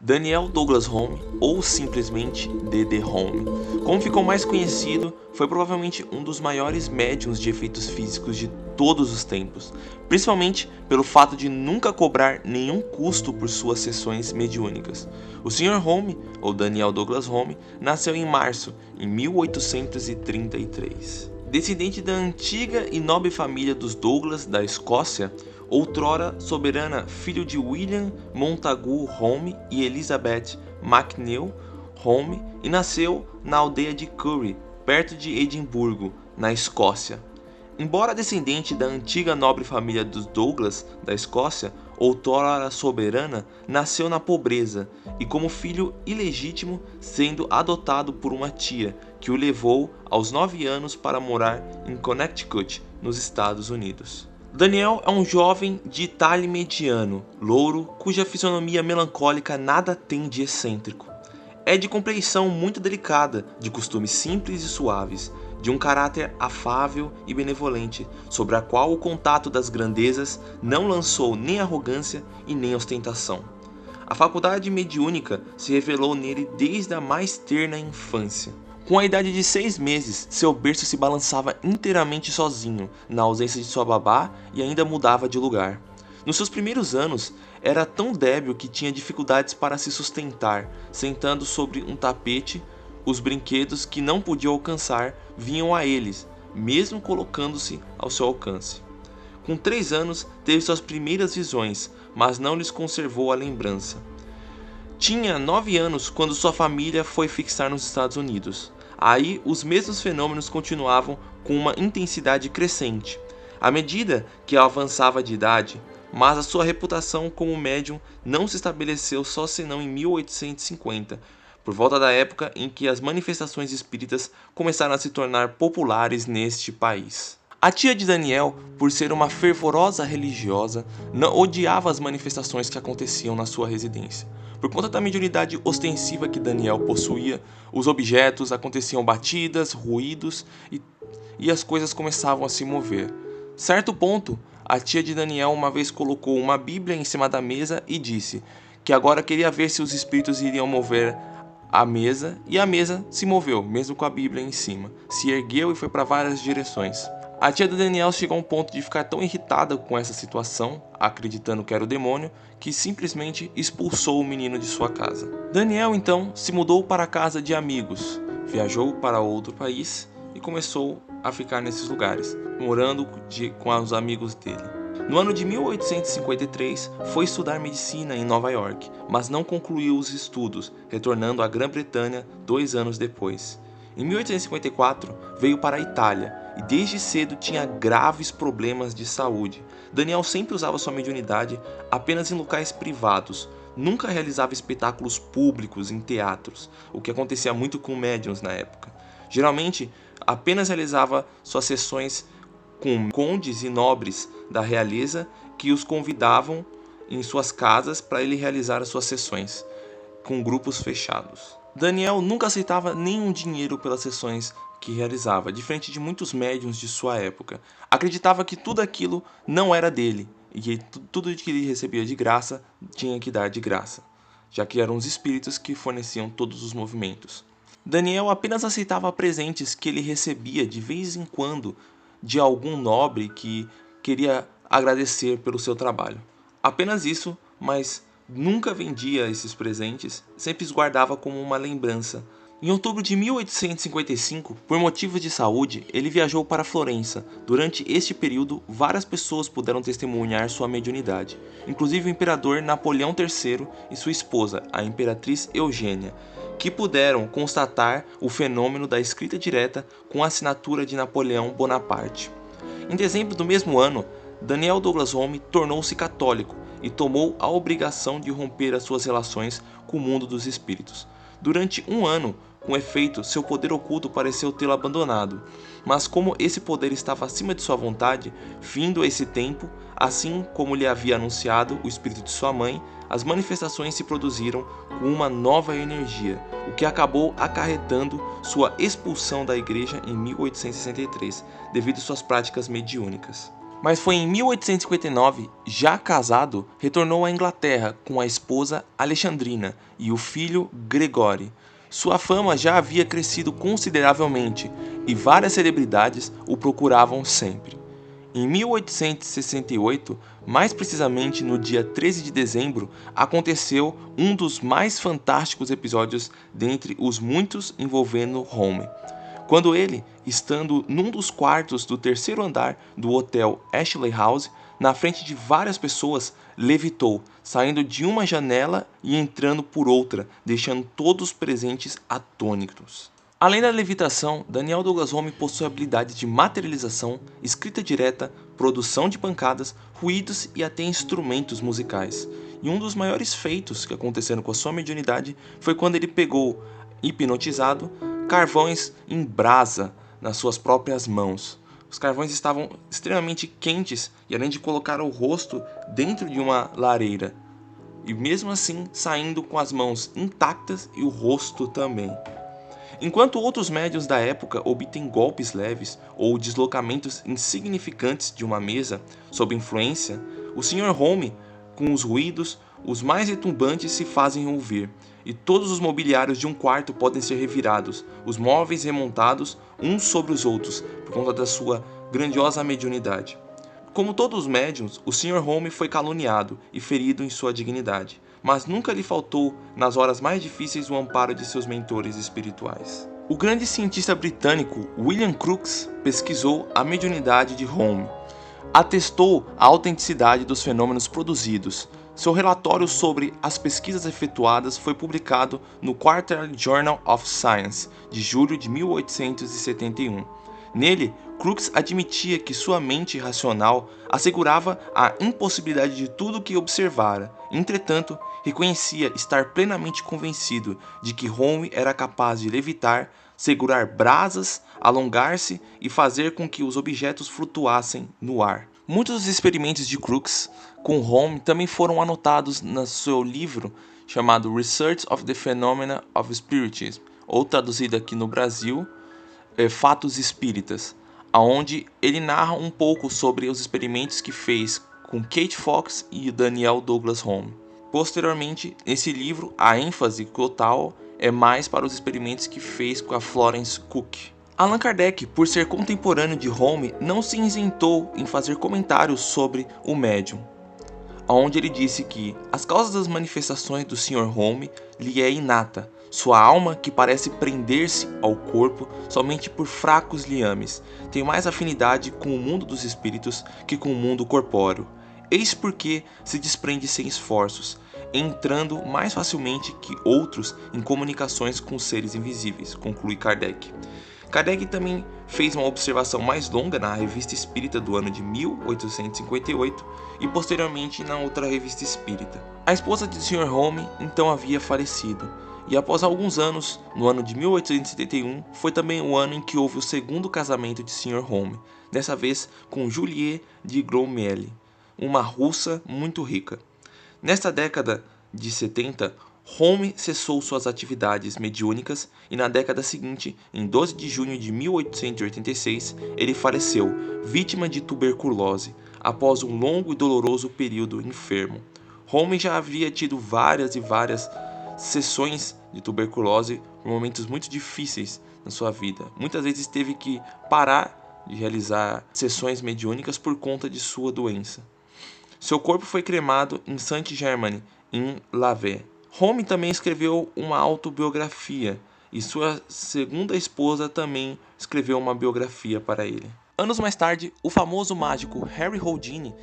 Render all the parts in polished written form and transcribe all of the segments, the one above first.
Daniel Douglas Home, ou simplesmente D.D. Home, como ficou mais conhecido, foi provavelmente um dos maiores médiuns de efeitos físicos de todos os tempos, principalmente pelo fato de nunca cobrar nenhum custo por suas sessões mediúnicas. O Sr. Home, ou Daniel Douglas Home, nasceu em março, em 1833. Descendente da antiga e nobre família dos Douglas da Escócia, outrora soberana, filho de William Montagu Home e Elizabeth MacNeill Home, e nasceu na aldeia de Curry, perto de Edimburgo, na Escócia. Embora descendente da antiga nobre família dos Douglas da Escócia, outrora soberana, nasceu na pobreza e como filho ilegítimo, sendo adotado por uma tia, que o levou aos 9 anos para morar em Connecticut, nos Estados Unidos. Daniel é um jovem de talhe mediano, louro, cuja fisionomia melancólica nada tem de excêntrico. É de compleição muito delicada, de costumes simples e suaves, de um caráter afável e benevolente, sobre a qual o contato das grandezas não lançou nem arrogância e nem ostentação. A faculdade mediúnica se revelou nele desde a mais terna infância. Com a idade de 6 meses, seu berço se balançava inteiramente sozinho, na ausência de sua babá, e ainda mudava de lugar. Nos seus primeiros anos, era tão débil que tinha dificuldades para se sustentar, sentando sobre um tapete. Os brinquedos que não podia alcançar vinham a eles, mesmo colocando-se ao seu alcance. Com 3 anos, teve suas primeiras visões, mas não lhes conservou a lembrança. Tinha 9 anos quando sua família foi fixar nos Estados Unidos. Aí, os mesmos fenômenos continuavam com uma intensidade crescente, à medida que avançava de idade, mas a sua reputação como médium não se estabeleceu só senão em 1850, por volta da época em que as manifestações espíritas começaram a se tornar populares neste país. A tia de Daniel, por ser uma fervorosa religiosa, não odiava as manifestações que aconteciam na sua residência. Por conta da mediunidade ostensiva que Daniel possuía, os objetos aconteciam batidas, ruídos e as coisas começavam a se mover. Certo ponto, a tia de Daniel uma vez colocou uma Bíblia em cima da mesa e disse que agora queria ver se os espíritos iriam mover a mesa, e a mesa se moveu, mesmo com a Bíblia em cima. Se ergueu e foi para várias direções. A tia de Daniel chegou a um ponto de ficar tão irritada com essa situação, acreditando que era o demônio, que simplesmente expulsou o menino de sua casa. Daniel então se mudou para a casa de amigos, viajou para outro país e começou a ficar nesses lugares, morando com os amigos dele. No ano de 1853, foi estudar medicina em Nova York, mas não concluiu os estudos, retornando à Grã-Bretanha 2 anos depois. Em 1854, veio para a Itália e desde cedo tinha graves problemas de saúde. Daniel sempre usava sua mediunidade apenas em locais privados, nunca realizava espetáculos públicos em teatros, o que acontecia muito com médiuns na época. Geralmente, apenas realizava suas sessões com condes e nobres da realeza que os convidavam em suas casas para ele realizar as suas sessões, com grupos fechados. Daniel nunca aceitava nenhum dinheiro pelas sessões que realizava, diferente de muitos médiuns de sua época. Acreditava que tudo aquilo não era dele, e que tudo que ele recebia de graça tinha que dar de graça, já que eram os espíritos que forneciam todos os movimentos. Daniel apenas aceitava presentes que ele recebia de vez em quando de algum nobre que queria agradecer pelo seu trabalho. Apenas isso, mas nunca vendia esses presentes, sempre os guardava como uma lembrança. Em outubro de 1855, por motivos de saúde, ele viajou para Florença. Durante este período, várias pessoas puderam testemunhar sua mediunidade, inclusive o imperador Napoleão III e sua esposa, a imperatriz Eugênia, que puderam constatar o fenômeno da escrita direta com a assinatura de Napoleão Bonaparte. Em dezembro do mesmo ano, Daniel Douglas Home tornou-se católico e tomou a obrigação de romper as suas relações com o mundo dos espíritos. Durante 1 ano, com efeito, seu poder oculto pareceu tê-lo abandonado, mas como esse poder estava acima de sua vontade, findo esse tempo, assim como lhe havia anunciado o espírito de sua mãe, as manifestações se produziram com uma nova energia, o que acabou acarretando sua expulsão da igreja em 1863, devido às suas práticas mediúnicas. Mas foi em 1859, já casado, retornou à Inglaterra com a esposa Alexandrina e o filho Gregory. Sua fama já havia crescido consideravelmente e várias celebridades o procuravam sempre. Em 1868, mais precisamente no dia 13 de dezembro, aconteceu um dos mais fantásticos episódios dentre os muitos envolvendo Holmes. Quando ele, estando num dos quartos do terceiro andar do hotel Ashley House, na frente de várias pessoas, levitou, saindo de uma janela e entrando por outra, deixando todos os presentes atônitos. Além da levitação, Daniel Douglas Home possui habilidades de materialização, escrita direta, produção de pancadas, ruídos e até instrumentos musicais. E um dos maiores feitos que aconteceram com a sua mediunidade foi quando ele pegou, hipnotizado, carvões em brasa nas suas próprias mãos. Os carvões estavam extremamente quentes e além de colocar o rosto dentro de uma lareira, e mesmo assim saindo com as mãos intactas e o rosto também. Enquanto outros médiuns da época obtêm golpes leves ou deslocamentos insignificantes de uma mesa sob influência, o Sr. Home, com os ruídos, os mais retumbantes se fazem ouvir, e todos os mobiliários de um quarto podem ser revirados, os móveis remontados uns sobre os outros, por conta da sua grandiosa mediunidade. Como todos os médiuns, o Sr. Home foi caluniado e ferido em sua dignidade, mas nunca lhe faltou, nas horas mais difíceis, o amparo de seus mentores espirituais. O grande cientista britânico William Crookes pesquisou a mediunidade de Home, atestou a autenticidade dos fenômenos produzidos. Seu relatório sobre as pesquisas efetuadas foi publicado no Quarterly Journal of Science, de julho de 1871. Nele, Crookes admitia que sua mente racional assegurava a impossibilidade de tudo o que observara. Entretanto, reconhecia estar plenamente convencido de que Home era capaz de levitar, segurar brasas, alongar-se e fazer com que os objetos flutuassem no ar. Muitos dos experimentos de Crookes com Home também foram anotados no seu livro chamado Research of the Phenomena of Spiritism, ou traduzido aqui no Brasil, Fatos Espíritas, onde ele narra um pouco sobre os experimentos que fez com Kate Fox e Daniel Douglas Home. Posteriormente, nesse livro, a ênfase total é mais para os experimentos que fez com a Florence Cook. Allan Kardec, por ser contemporâneo de Home, não se isentou em fazer comentários sobre o médium, onde ele disse que as causas das manifestações do Sr. Home lhe é inata, sua alma, que parece prender-se ao corpo somente por fracos liames, tem mais afinidade com o mundo dos espíritos que com o mundo corpóreo. Eis porque se desprende sem esforços, entrando mais facilmente que outros em comunicações com seres invisíveis, conclui Kardec. Kardec também fez uma observação mais longa na Revista Espírita do ano de 1858 e posteriormente na outra Revista Espírita. A esposa de Sr. Home então havia falecido, e após alguns anos, no ano de 1871, foi também o ano em que houve o segundo casamento de Sr. Home, dessa vez com Julie de Grommelin, uma russa muito rica. Nesta década de 70, Home cessou suas atividades mediúnicas e na década seguinte, em 12 de junho de 1886, ele faleceu, vítima de tuberculose, após um longo e doloroso período enfermo. Home já havia tido várias sessões de tuberculose por momentos muito difíceis na sua vida. Muitas vezes teve que parar de realizar sessões mediúnicas por conta de sua doença. Seu corpo foi cremado em Saint-Germain, em Lavaux. Home também escreveu uma autobiografia e sua segunda esposa também escreveu uma biografia para ele. Anos mais tarde, o famoso mágico Harry Houdini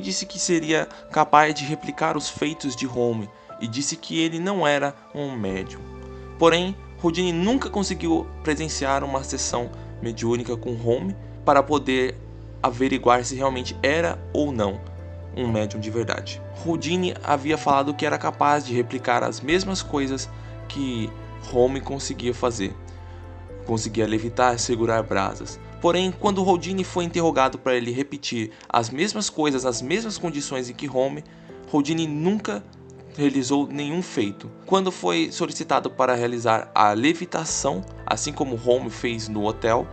disse que seria capaz de replicar os feitos de Home e disse que ele não era um médium. Porém, Houdini nunca conseguiu presenciar uma sessão mediúnica com Home para poder averiguar se realmente era ou não um médium de verdade. Houdini havia falado que era capaz de replicar as mesmas coisas que Home conseguia fazer. Conseguia levitar, segurar brasas. Porém, quando Houdini foi interrogado para ele repetir as mesmas coisas, as mesmas condições em que Home, Houdini nunca realizou nenhum feito. Quando foi solicitado para realizar a levitação, assim como Home fez no hotel,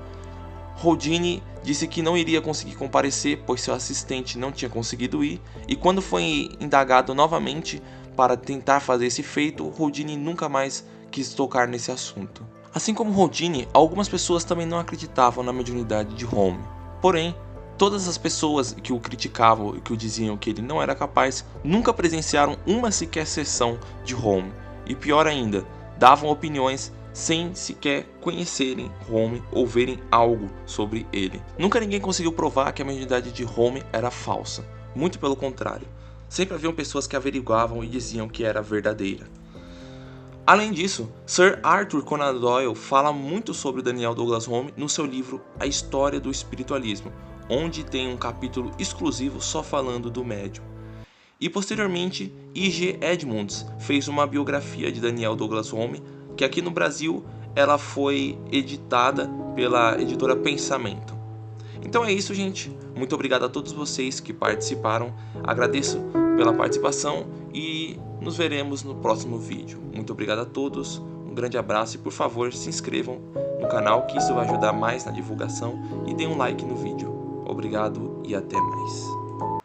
Houdini disse que não iria conseguir comparecer, pois seu assistente não tinha conseguido ir, e quando foi indagado novamente para tentar fazer esse feito, Houdini nunca mais quis tocar nesse assunto. Assim como Houdini, algumas pessoas também não acreditavam na mediunidade de Holmes. Porém, todas as pessoas que o criticavam e que o diziam que ele não era capaz, nunca presenciaram uma sequer sessão de Holmes. E pior ainda, davam opiniões sem sequer conhecerem Holmes ou verem algo sobre ele. Nunca ninguém conseguiu provar que a mediunidade de Holmes era falsa. Muito pelo contrário. Sempre haviam pessoas que averiguavam e diziam que era verdadeira. Além disso, Sir Arthur Conan Doyle fala muito sobre Daniel Douglas Home no seu livro A História do Espiritualismo, onde tem um capítulo exclusivo só falando do médium. E posteriormente, I.G. Edmunds fez uma biografia de Daniel Douglas Home, que aqui no Brasil ela foi editada pela editora Pensamento. Então é isso, gente. Muito obrigado a todos vocês que participaram. Agradeço pela participação e nos veremos no próximo vídeo. Muito obrigado a todos. Um grande abraço e, por favor, se inscrevam no canal, que isso vai ajudar mais na divulgação, e deem um like no vídeo. Obrigado e até mais.